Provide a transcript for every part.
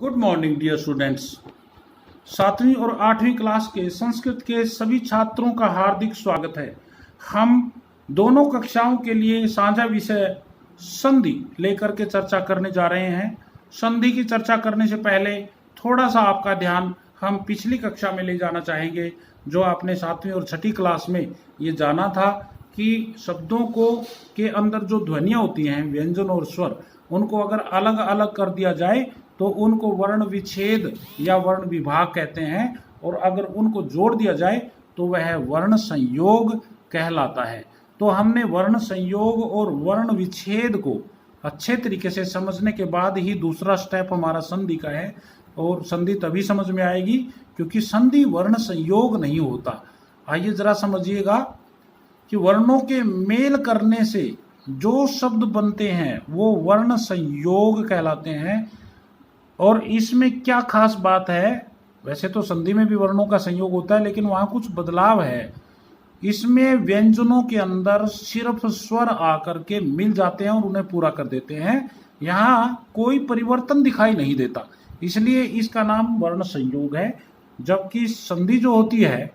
Good morning dear students. 7वीं और 8वीं क्लास के संस्कृत के सभी छात्रों का हार्दिक स्वागत है। हम दोनों कक्षाओं के लिए साझा विषय संधि लेकर के चर्चा करने जा रहे हैं। संधि की चर्चा करने से पहले थोड़ा सा आपका ध्यान हम पिछली कक्षा में ले जाना चाहेंगे, जो आपने 7वीं और 6ठी क्लास में ये जाना था कि शब्दों को के अंदर जो ध्वनियाँ होती हैं, व्यंजन और स्वर, उनको अगर अलग अलग कर दिया जाए तो उनको वर्ण विच्छेद या वर्ण विभाग कहते हैं, और अगर उनको जोड़ दिया जाए तो वह वर्ण संयोग कहलाता है। तो हमने वर्ण संयोग और वर्ण विच्छेद को अच्छे तरीके से समझने के बाद ही दूसरा स्टेप हमारा संधि का है, और संधि तभी समझ में आएगी क्योंकि संधि वर्ण संयोग नहीं होता। आइए जरा समझिएगा कि वर्णों के मेल करने से जो शब्द बनते हैं वो वर्ण संयोग कहलाते हैं। और इसमें क्या खास बात है, वैसे तो संधि में भी वर्णों का संयोग होता है, लेकिन वहाँ कुछ बदलाव है। इसमें व्यंजनों के अंदर सिर्फ स्वर आकर के मिल जाते हैं और उन्हें पूरा कर देते हैं। यहाँ कोई परिवर्तन दिखाई नहीं देता, इसलिए इसका नाम वर्ण संयोग है। जबकि संधि जो होती है,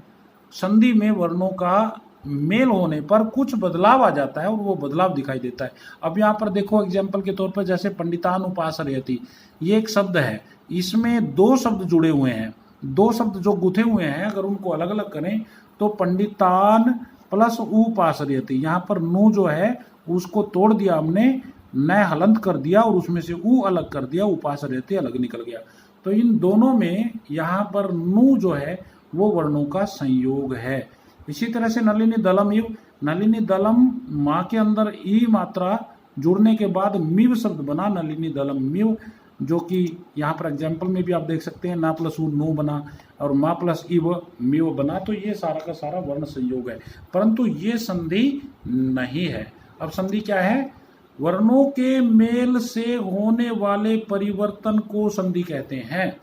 संधि में वर्णों का मेल होने पर कुछ बदलाव आ जाता है और वो बदलाव दिखाई देता है। अब यहाँ पर देखो एग्जाम्पल के तौर पर, जैसे पंडितान उपासरयति, ये एक शब्द है, इसमें दो शब्द जुड़े हुए हैं, दो शब्द जो गुथे हुए हैं, अगर उनको अलग अलग करें तो पंडितान प्लस उपासरयति, यहाँ पर नु जो है उसको तोड़ दिया हमने, न हलंत कर दिया और उसमें से ऊ अलग कर दिया, उपासरयति अलग निकल गया। तो इन दोनों में यहाँ पर नु जो है वो वर्णों का संयोग है। इसी तरह से नलिनी दलम इव, नलिनी दलम माँ के अंदर ई मात्रा जुड़ने के बाद मिव शब्द बना, नलिनी दलम मिव, जो कि यहाँ पर एग्जाम्पल में भी आप देख सकते हैं, ना प्लस ऊ नो बना और माँ प्लस इव मिव बना। तो ये सारा का सारा वर्ण संयोग है, परंतु ये संधि नहीं है। अब संधि क्या है? वर्णों के मेल से होने वाले परिवर्तन को संधि कहते हैं।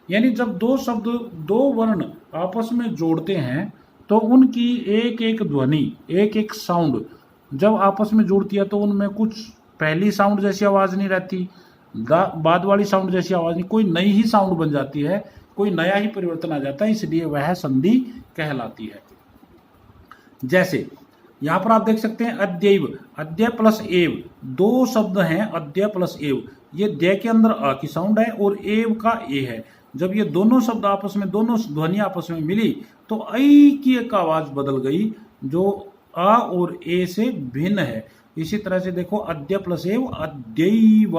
यानी जब दो शब्द, दो वर्ण आपस में जोड़ते हैं तो उनकी एक एक ध्वनि, एक एक साउंड जब आपस में जुड़ती है तो उनमें कुछ पहली साउंड जैसी आवाज़ नहीं रहती, बाद वाली साउंड जैसी आवाज़ नहीं, कोई नई ही साउंड बन जाती है, कोई नया ही परिवर्तन आ जाता है, इसलिए वह संधि कहलाती है। जैसे यहाँ पर आप देख सकते हैं अद्यैव, अद्य प्लस एव, दो शब्द हैं अद्य प्लस एव, ये द्य के अंदर अ की साउंड है और एव का ए है। जब ये दोनों शब्द आपस में, दोनों ध्वनि आपस में मिली तो ऐ की एक आवाज बदल गई जो आ और ए से भिन्न है। इसी तरह से देखो अद्य प्लस एव अद्यैव,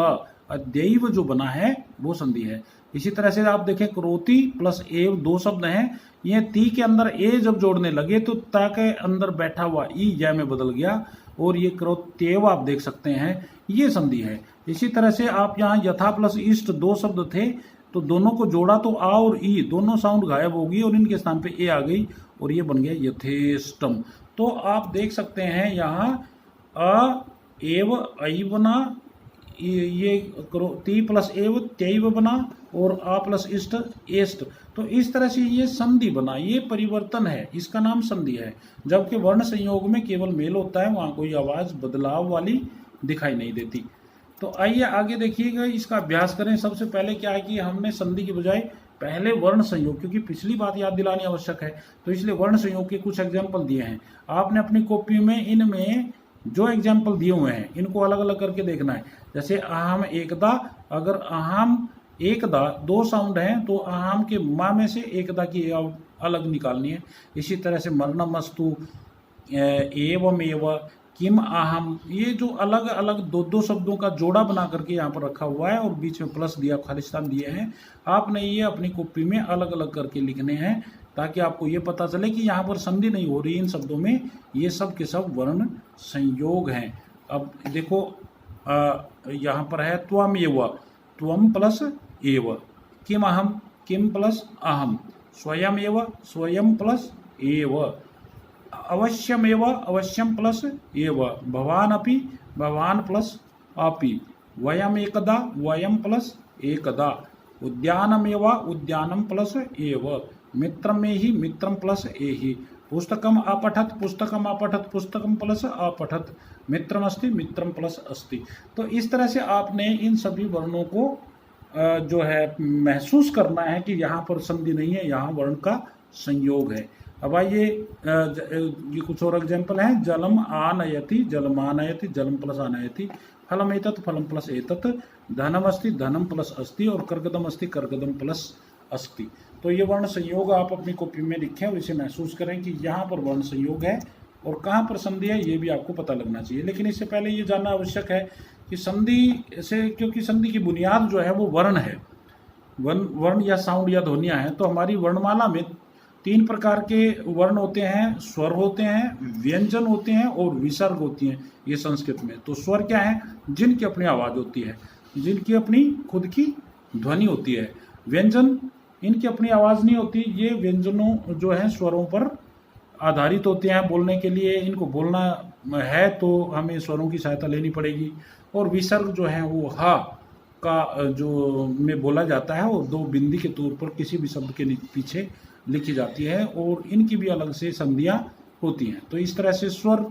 अद्यैव जो बना है वो संधि है। इसी तरह से आप देखें करोति प्लस एव, दो शब्द हैं, ये ती के अंदर ए जब जोड़ने लगे तो ता के अंदर बैठा हुआ ई जय में बदल गया, और ये करोत्येव आप देख सकते हैं, ये संधि है। इसी तरह से आप यहाँ यथा प्लस इष्ट, दो शब्द थे तो दोनों को जोड़ा तो आ और ई दोनों साउंड गायब होगी और इनके स्थान पे ए आ गई और ये बन गया यथेष्टम। तो आप देख सकते हैं यहाँ अ एव ऐ बना, ये ती प्लस एव त्यैव बना और आ प्लस इष्ट एष्ट। तो इस तरह से ये संधि बना, ये परिवर्तन है, इसका नाम संधि है। जबकि वर्ण संयोग में केवल मेल होता है, वहाँ कोई आवाज़ बदलाव वाली दिखाई नहीं देती। तो आइए आगे देखिएगा, इसका अभ्यास करें। सबसे पहले क्या है कि हमने संधि की बजाय पहले वर्ण संयोग, क्योंकि पिछली बात याद दिलानी आवश्यक है, तो इसलिए वर्ण संयोग के कुछ एग्जाम्पल दिए हैं। आपने अपनी कॉपी में इनमें जो एग्जाम्पल दिए हुए हैं इनको अलग अलग करके देखना है। जैसे अहम एकदा, अगर अहम एकदा दो साउंड हैं तो अहम के माँ में से एकदा की अलग निकालनी है। इसी तरह से मरणमस्तु, एवं एव, किम अहम, ये जो अलग अलग दो दो शब्दों का जोड़ा बना करके यहाँ पर रखा हुआ है और बीच में प्लस दिया, खालिस्तान दिए हैं, आपने ये अपनी कॉपी में अलग अलग करके लिखने हैं ताकि आपको ये पता चले कि यहाँ पर संधि नहीं हो रही इन शब्दों में, ये सब के सब वर्ण संयोग हैं। अब देखो यहाँ पर है त्वम एव, त्वम प्लस एव, किम अहम, किम प्लस अहम, स्वयं एव, स्वयं प्लस एव, अवश्यमेव, अवश्यम प्लस एव, भवान अपि, भवान प्लस अपि, वयम एकदा, वयम प्लस एकदा, उद्यानमेव, उद्यानम प्लस एव, मित्रम में ही, मित्रम प्लस एहि, पुस्तकम अपठत, पुस्तकम अपठत, पुस्तकम प्लस अपठत, मित्रम अस्ति, मित्रम प्लस अस्ति। तो इस तरह से आपने इन सभी वर्णों को जो है महसूस करना है कि यहाँ पर संधि नहीं है, यहाँ वर्ण का संयोग है। अब आइए ये कुछ और एग्जाम्पल हैं। जलम आनयति, जलमानयति, जलम प्लस आनयति, फलम एतत्, फलम प्लस एतत्, धनम अस्ति, धनम प्लस अस्ति, और कर्गदम अस्ति, कर्गदम प्लस अस्ति। तो ये वर्ण संयोग आप अपनी कॉपी में लिखें और इसे महसूस करें कि यहाँ पर वर्ण संयोग है और कहाँ पर संधि है, ये भी आपको पता लगना चाहिए। लेकिन इससे पहले ये जानना आवश्यक है कि संधि से, क्योंकि संधि की बुनियाद जो है वो वर्ण है, वर्ण या साउंड या ध्वनियाँ हैं। तो हमारी वर्णमाला में 3 प्रकार के वर्ण होते हैं, स्वर होते हैं, व्यंजन होते हैं और विसर्ग होती हैं ये संस्कृत में। तो स्वर क्या है? जिनकी अपनी आवाज़ होती है, जिनकी अपनी खुद की ध्वनि होती है। व्यंजन, इनकी अपनी आवाज़ नहीं होती, ये व्यंजनों जो हैं स्वरों पर आधारित होते हैं बोलने के लिए। इनको बोलना है तो हमें स्वरों की सहायता लेनी पड़ेगी। और विसर्ग जो है वो हा का जो में बोला जाता है और 2 बिंदी के तौर पर किसी भी शब्द के पीछे लिखी जाती है और इनकी भी अलग से संधियाँ होती हैं। तो इस तरह से स्वर,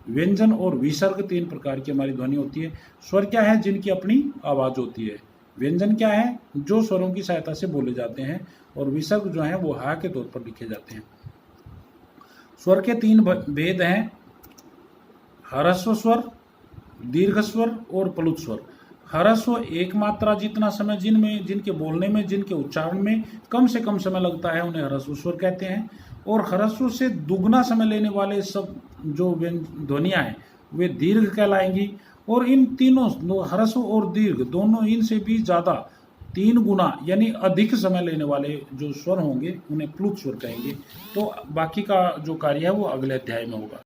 व्यंजन और विसर्ग 3 प्रकार की हमारी ध्वनि होती है। स्वर क्या है? जिनकी अपनी आवाज़ होती है। व्यंजन क्या है? जो स्वरों की सहायता से बोले जाते हैं। और विसर्ग जो है वो हा के तौर पर लिखे जाते हैं। स्वर के 3 भेद हैं, ह्रस्व स्वर, दीर्घ स्वर और प्लुत स्वर। ह्रस्व एक मात्रा जितना समय जिनके बोलने में, जिनके उच्चारण में कम से कम समय लगता है, उन्हें ह्रस्व स्वर कहते हैं। और ह्रस्व से दुगना समय लेने वाले सब जो ध्वनियाँ हैं वे दीर्घ कहलाएंगी। और इन तीनों, ह्रस्व और दीर्घ दोनों, इनसे भी ज़्यादा 3 गुना यानी अधिक समय लेने वाले जो स्वर होंगे उन्हें प्लुत स्वर कहेंगे। तो बाकी का जो कार्य है वो अगले अध्याय में होगा।